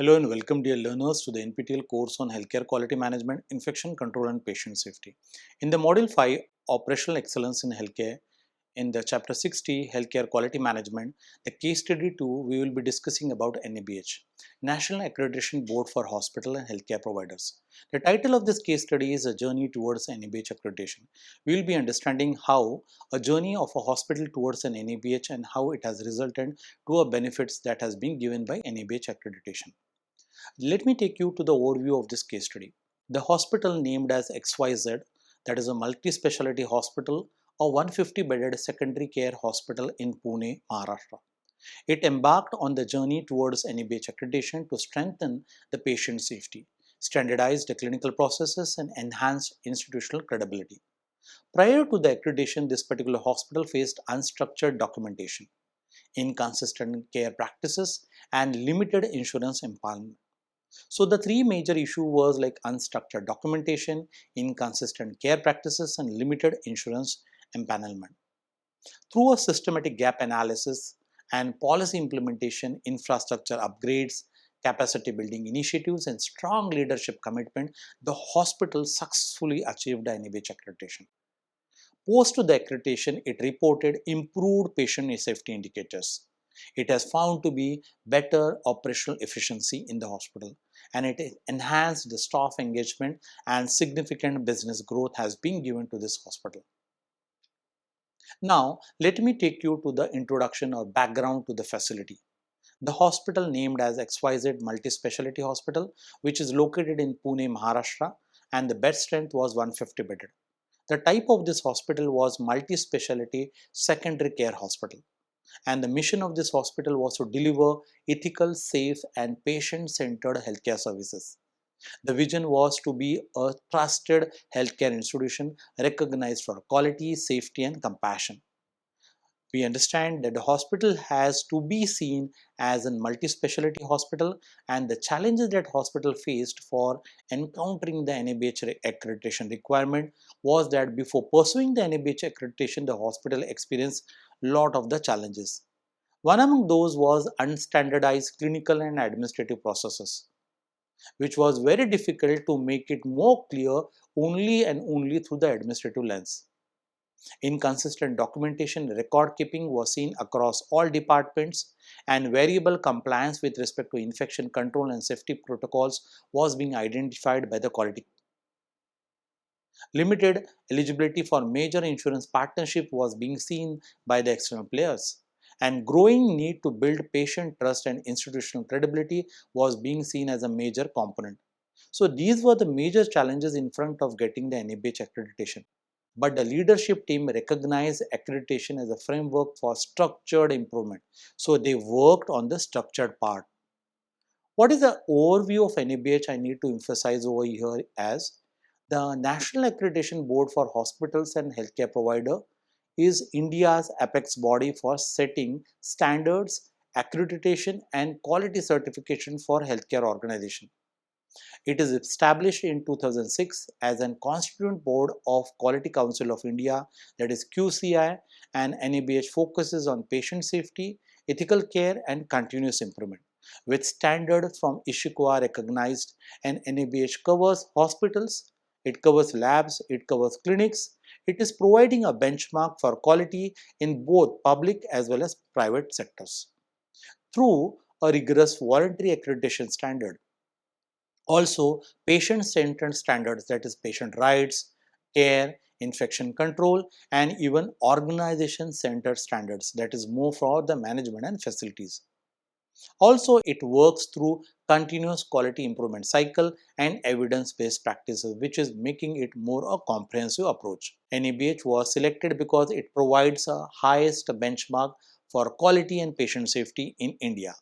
Hello and welcome dear learners to the NPTEL course on Healthcare Quality Management, Infection Control and Patient Safety. In the Module 5, Operational Excellence in Healthcare, in the Chapter 60, Healthcare Quality Management, the case study 2, we will be discussing about NABH, National Accreditation Board for Hospital and Healthcare Providers. The title of this case study is A Journey Towards NABH Accreditation. We will be understanding how a journey of a hospital towards an NABH and how it has resulted to a benefits that has been given by NABH accreditation. Let me take you to the overview of this case study. The hospital named as XYZ, that is a multi-specialty hospital, a 150-bedded secondary care hospital in Pune, Maharashtra. It embarked on the journey towards NABH accreditation to strengthen the patient safety, standardize the clinical processes and enhance institutional credibility. Prior to the accreditation, this particular hospital faced unstructured documentation, inconsistent care practices, and limited insurance empowerment. So the three major issues was like unstructured documentation, inconsistent care practices, and limited insurance empanelment. Through a systematic gap analysis and policy implementation, infrastructure upgrades, capacity building initiatives, and strong leadership commitment, the hospital successfully achieved the NABH accreditation. Post to the accreditation, it reported improved patient safety indicators. It has found to be better operational efficiency in the hospital, and it enhanced the staff engagement and significant business growth has been given to this hospital. Now, let me take you to the introduction or background to the facility. The hospital named as XYZ Multi-Speciality Hospital, which is located in Pune, Maharashtra, and the bed strength was 150 bedded. The type of this hospital was multi-specialty secondary care hospital. And the mission of this hospital was to deliver ethical, safe, and patient-centered healthcare services. The vision was to be a trusted healthcare institution recognized for quality, safety, and compassion. We understand that the hospital has to be seen as a multi-specialty hospital, and the challenges that hospital faced for encountering the NABH accreditation requirement was that before pursuing the NABH accreditation, the hospital experienced a lot of the challenges. One among those was unstandardized clinical and administrative processes, which was very difficult to make it more clear only and only through the administrative lens. Inconsistent documentation and record keeping was seen across all departments, and variable compliance with respect to infection control and safety protocols was being identified by the quality. Limited eligibility for major insurance partnership was being seen by the external players, and growing need to build patient trust and institutional credibility was being seen as a major component. So these were the major challenges in front of getting the NABH accreditation. But the leadership team recognized accreditation as a framework for structured improvement. So they worked on the structured part. What is the overview of NABH I need to emphasize over here as the National Accreditation Board for Hospitals and Healthcare Provider is India's apex body for setting standards, accreditation and quality certification for healthcare organizations. It is established in 2006 as an constituent board of Quality Council of India, that is QCI, and NABH focuses on patient safety, ethical care and continuous improvement. With standards from ISHIQA recognized, and NABH covers hospitals, it covers labs, it covers clinics. It is providing a benchmark for quality in both public as well as private sectors through a rigorous voluntary accreditation standard. Also, patient-centered standards, that is patient rights, care, infection control, and even organization-centered standards, that is more for the management and facilities. Also, it works through continuous quality improvement cycle and evidence-based practices, which is making it more a comprehensive approach. NABH was selected because it provides a highest benchmark for quality and patient safety in India.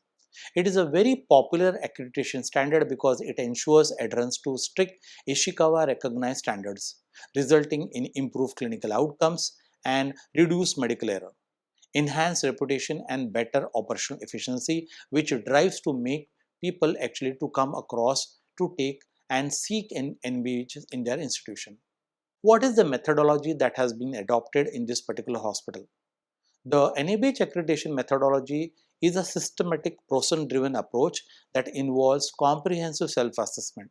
It is a very popular accreditation standard because it ensures adherence to strict Ishikawa recognized standards, resulting in improved clinical outcomes and reduced medical error, enhanced reputation and better operational efficiency, which drives to make people actually to come across to take and seek an NBH in their institution. What is the methodology that has been adopted in this particular hospital? The NABH accreditation methodology is a systematic process-driven approach that involves comprehensive self-assessment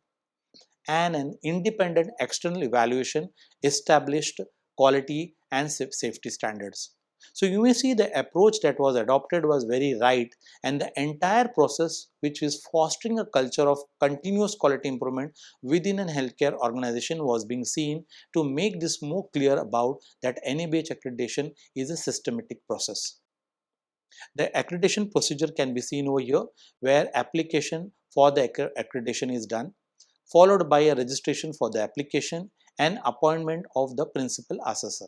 and an independent external evaluation established quality and safety standards. So you may see the approach that was adopted was very right, and the entire process, which is fostering a culture of continuous quality improvement within a healthcare organization, was being seen to make this more clear about that NABH accreditation is a systematic process. The accreditation procedure can be seen over here, where application for the accreditation is done, followed by a registration for the application and appointment of the principal assessor.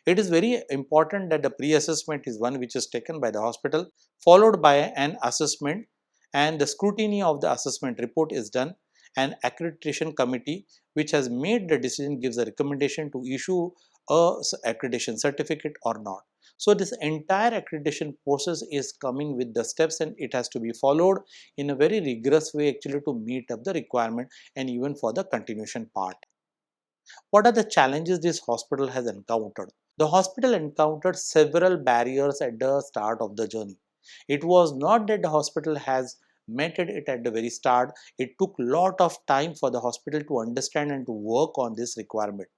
It is very important that the pre-assessment is one which is taken by the hospital, followed by an assessment, and the scrutiny of the assessment report is done. An accreditation committee which has made the decision gives a recommendation to issue a accreditation certificate or not. So this entire accreditation process is coming with the steps, and it has to be followed in a very rigorous way actually to meet up the requirement and even for the continuation part. What are the challenges this hospital has encountered? The hospital encountered several barriers at the start of the journey. It was not that the hospital has met it at the very start. It took a lot of time for the hospital to understand and to work on this requirement,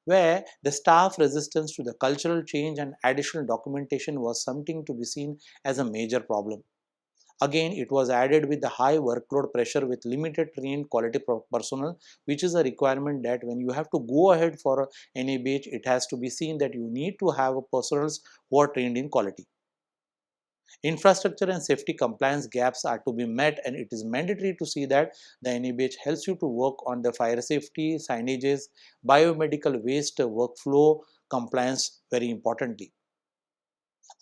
where the staff resistance to the cultural change and additional documentation was something to be seen as a major problem. Again, it was added with the high workload pressure with limited trained quality personnel, which is a requirement that when you have to go ahead for an NABH, it has to be seen that you need to have personnel who are trained in quality. Infrastructure and safety compliance gaps are to be met, and it is mandatory to see that the NABH helps you to work on the fire safety, signages, biomedical waste workflow compliance very importantly.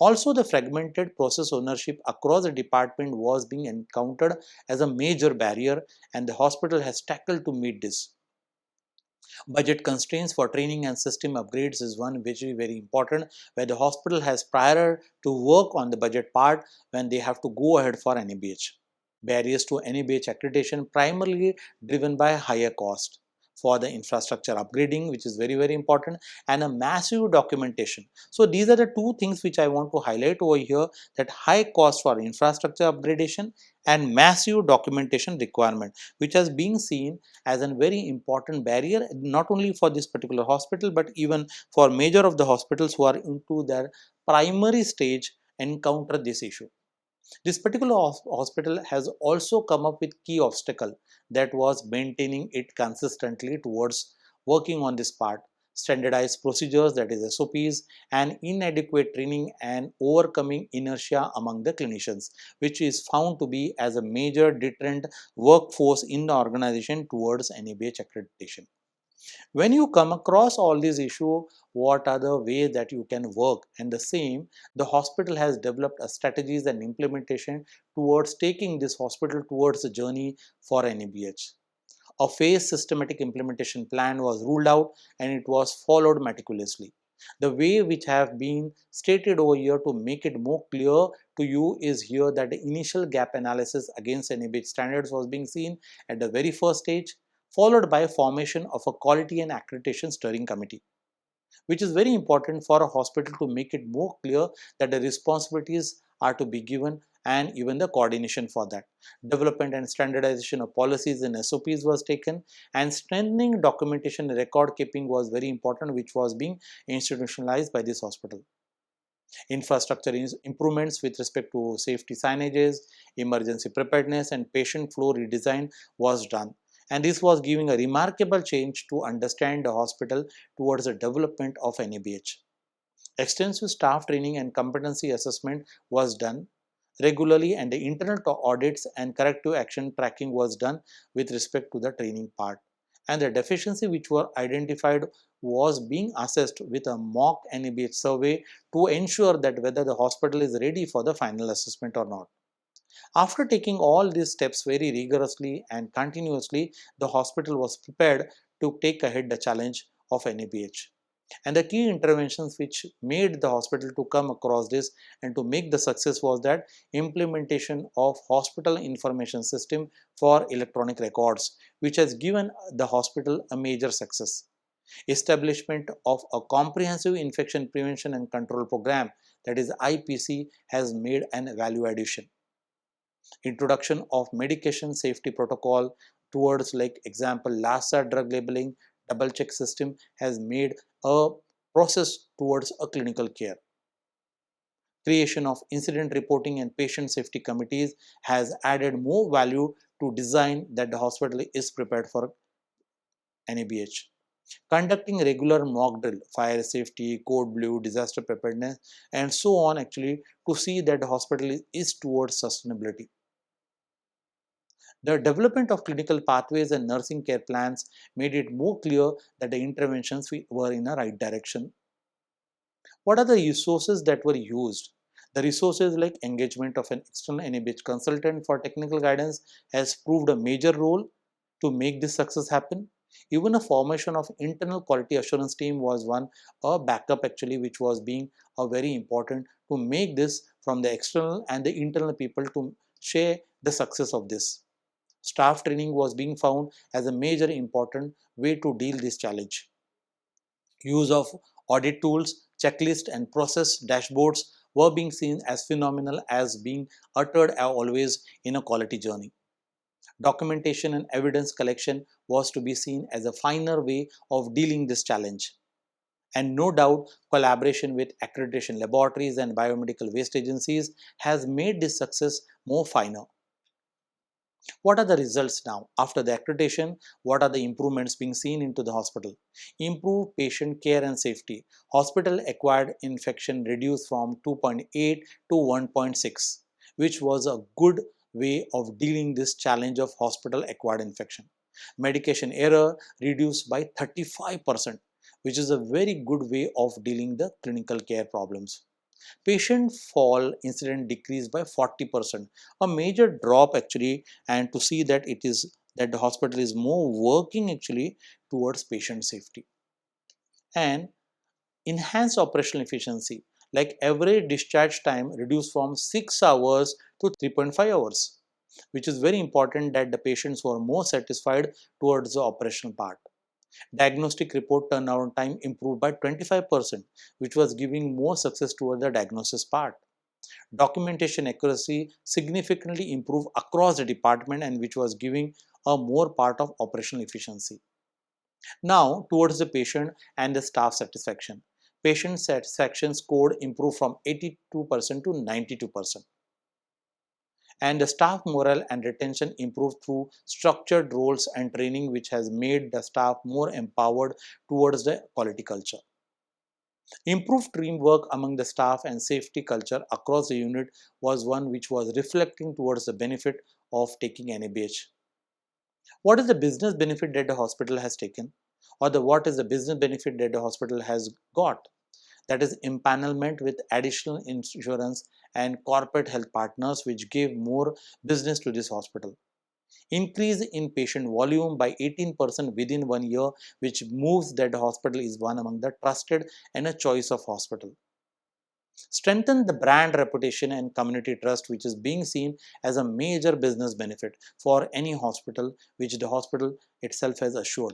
Also, the fragmented process ownership across the department was being encountered as a major barrier, and the hospital has tackled to meet this. Budget constraints for training and system upgrades is one which is very important, where the hospital has prior to work on the budget part when they have to go ahead for NABH. Barriers to NABH accreditation primarily driven by higher cost for the infrastructure upgrading, which is very important, and a massive documentation. So these are the two things which I want to highlight over here, that high cost for infrastructure upgradation and massive documentation requirement, which has been seen as a very important barrier not only for this particular hospital but even for major of the hospitals who are into their primary stage encounter this issue. This particular hospital has also come up with key obstacle, that was maintaining it consistently towards working on this part, standardized procedures, that is SOPs, and inadequate training and overcoming inertia among the clinicians, which is found to be as a major deterrent workforce in the organization towards NABH accreditation. When you come across all these issues, what are the ways that you can work? And the same, the hospital has developed a strategies and implementation towards taking this hospital towards a journey for NABH. A phased systematic implementation plan was ruled out, and it was followed meticulously. The way which have been stated over here to make it more clear to you is here, that the initial gap analysis against NABH standards was being seen at the very first stage, followed by formation of a quality and accreditation steering committee, which is very important for a hospital to make it more clear that the responsibilities are to be given and even the coordination for that. Development and standardization of policies and SOPs was taken, and strengthening documentation and record keeping was very important, which was being institutionalized by this hospital. Infrastructure improvements with respect to safety signages, emergency preparedness, and patient flow redesign was done. And this was giving a remarkable change to understand the hospital towards the development of NABH. Extensive staff training and competency assessment was done regularly, and the internal audits and corrective action tracking was done with respect to the training part. And the deficiency which were identified was being assessed with a mock NABH survey to ensure that whether the hospital is ready for the final assessment or not. After taking all these steps very rigorously and continuously, the hospital was prepared to take ahead the challenge of NABH. And the key interventions which made the hospital to come across this and to make the success was that implementation of hospital information system for electronic records, which has given the hospital a major success. Establishment of a comprehensive infection prevention and control program, that is IPC, has made an value addition. Introduction of medication safety protocol towards, like example, LASA drug labeling double check system has made a process towards a clinical care. Creation of incident reporting and patient safety committees has added more value to design that the hospital is prepared for NABH. Conducting regular mock drill, fire safety, code blue, disaster preparedness, and so on, actually, to see that the hospital is towards sustainability. The development of clinical pathways and nursing care plans made it more clear that the interventions were in the right direction. What are the resources that were used? The resources like engagement of an external NABH consultant for technical guidance has proved a major role to make this success happen. Even a formation of internal quality assurance team was one, a backup actually, which was being a very important to make this from the external and the internal people to share the success of this. Staff training was being found as a major important way to deal this challenge. Use of audit tools, checklists, and process dashboards were being seen as phenomenal as being uttered always in a quality journey. Documentation and evidence collection was to be seen as a finer way of dealing this challenge. And no doubt, collaboration with accreditation laboratories and biomedical waste agencies has made this success more finer. What are the results now? After the accreditation, what are the improvements being seen into the hospital? Improved patient care and safety. Hospital acquired infection reduced from 2.8 to 1.6, which was a good way of dealing this challenge of hospital acquired infection. Medication error reduced by 35%, which is a very good way of dealing the clinical care problems. Patient fall incident decreased by 40%, a major drop actually, and to see that it is that the hospital is more working actually towards patient safety. And enhanced operational efficiency, like average discharge time reduced from 6 hours to 3.5 hours, which is very important that the patients were more satisfied towards the operational part. Diagnostic report turnaround time improved by 25%, which was giving more success toward the diagnosis part. Documentation accuracy significantly improved across the department, and which was giving a more part of operational efficiency. Now, towards the patient and the staff satisfaction. Patient satisfaction score improved from 82% to 92%. And the staff morale and retention improved through structured roles and training, which has made the staff more empowered towards the quality culture. Improved teamwork among the staff and safety culture across the unit was one which was reflecting towards the benefit of taking NABH. What is the business benefit that the hospital has taken, or what is the business benefit that the hospital has got? That is empanelment with additional insurance and corporate health partners, which gave more business to this hospital. Increase in patient volume by 18% within 1 year, which moves that the hospital is one among the trusted and a choice of hospital. Strengthen the brand reputation and community trust, which is being seen as a major business benefit for any hospital, which the hospital itself has assured.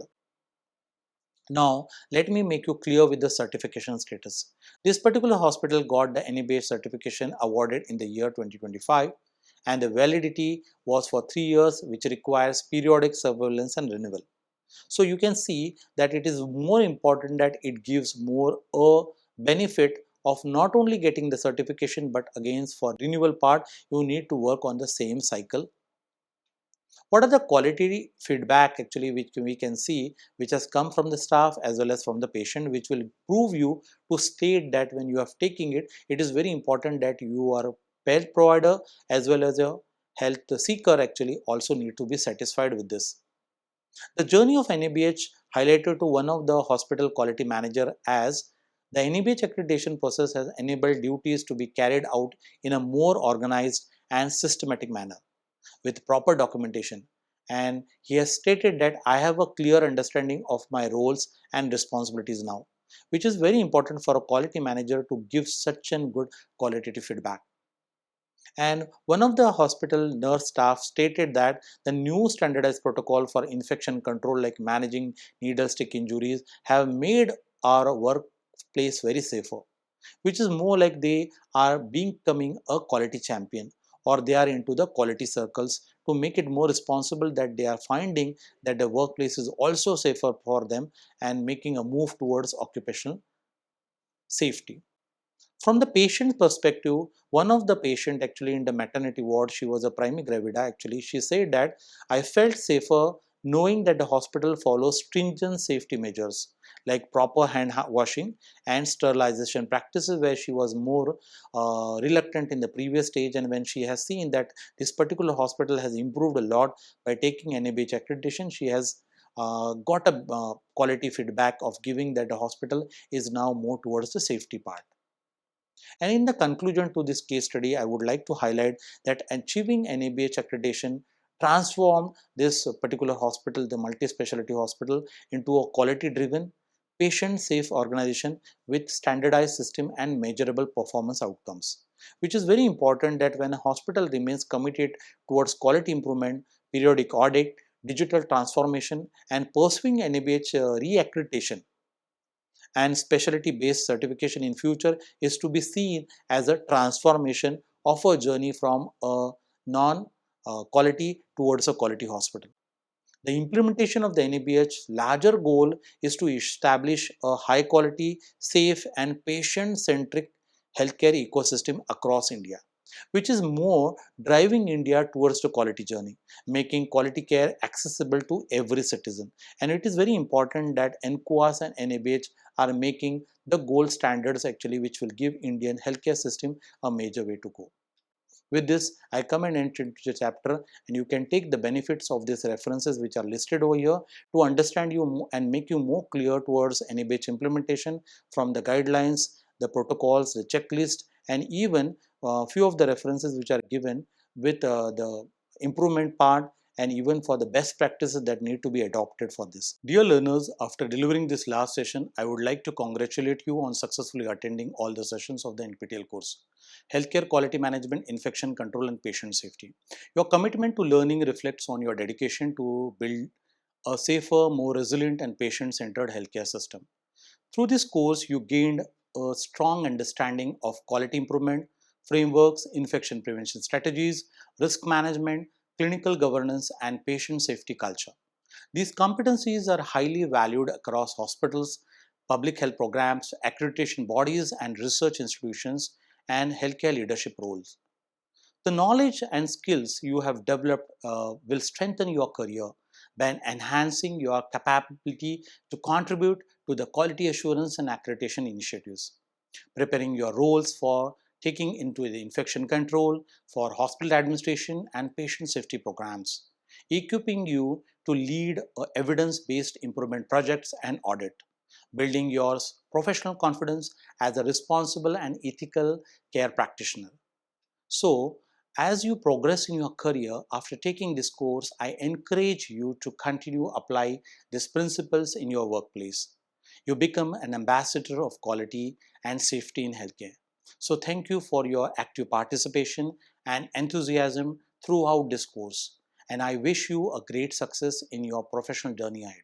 Now, let me make you clear with the certification status. This particular hospital got the NABH certification awarded in the year 2025, and the validity was for 3 years, which requires periodic surveillance and renewal. So you can see that it is more important that it gives more a benefit of not only getting the certification, but again for renewal part you need to work on the same cycle. What are the quality feedback actually which we can see, which has come from the staff as well as from the patient, which will prove you to state that when you are taking it, it is very important that you are a health provider as well as a health seeker actually also need to be satisfied with this. The journey of NABH highlighted to one of the hospital quality manager as the NABH accreditation process has enabled duties to be carried out in a more organized and systematic manner with proper documentation, and he has stated that I have a clear understanding of my roles and responsibilities now, which is very important for a quality manager to give such a good qualitative feedback. And one of the hospital nurse staff stated that the new standardized protocol for infection control, like managing needle stick injuries, have made our workplace very safer. which is more like they are becoming a quality champion, or they are into the quality circles to make it more responsible, that they are finding that the workplace is also safer for them and making a move towards occupational safety. From the patient perspective, one of the patient actually in the maternity ward, she was a primi gravida actually, she said that I felt safer knowing that the hospital follows stringent safety measures like proper hand washing and sterilization practices, where she was more reluctant in the previous stage, and when she has seen that this particular hospital has improved a lot by taking NABH accreditation, she has got a quality feedback of giving that the hospital is now more towards the safety part. And in the conclusion to this case study, I would like to highlight that achieving NABH accreditation transformed this particular hospital, the multi-specialty hospital, into a quality-driven, patient-safe organization with standardized system and measurable performance outcomes, which is very important that when a hospital remains committed towards quality improvement, periodic audit, digital transformation, and pursuing NABH re-accreditation and specialty based certification in future, is to be seen as a transformation of a journey from a non quality towards a quality hospital. The implementation of the NABH larger goal is to establish a high quality, safe and patient centric healthcare ecosystem across India, which is more driving India towards the quality journey, making quality care accessible to every citizen. And it is very important that NQAS and NABH are making the gold standards actually, which will give Indian healthcare system a major way to go. With this, I come and enter into the chapter, and you can take the benefits of these references which are listed over here to understand you and make you more clear towards NABH implementation, from the guidelines, the protocols, the checklist, and even few of the references which are given with the improvement part, and even for the best practices that need to be adopted for this. Dear learners, after delivering this last session, I would like to congratulate you on successfully attending all the sessions of the NPTEL course, Healthcare Quality Management, Infection Control and Patient Safety. Your commitment to learning reflects on your dedication to build a safer, more resilient and patient-centered healthcare system. Through this course, you gained a strong understanding of quality improvement, frameworks, infection prevention strategies, risk management, clinical governance, and patient safety culture. These competencies are highly valued across hospitals, public health programs, accreditation bodies, and research institutions, and healthcare leadership roles. The knowledge and skills you have developed will strengthen your career by enhancing your capability to contribute to the quality assurance and accreditation initiatives, preparing your roles for taking into the infection control, for hospital administration and patient safety programs, equipping you to lead evidence-based improvement projects and audit, building your professional confidence as a responsible and ethical care practitioner. So, as you progress in your career after taking this course, I encourage you to continue apply these principles in your workplace. You become an ambassador of quality and safety in healthcare. So, thank you for your active participation and enthusiasm throughout this course. And I wish you a great success in your professional journey ahead.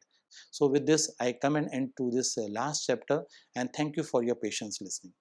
So, with this, I come and end to this last chapter, and thank you for your patience listening.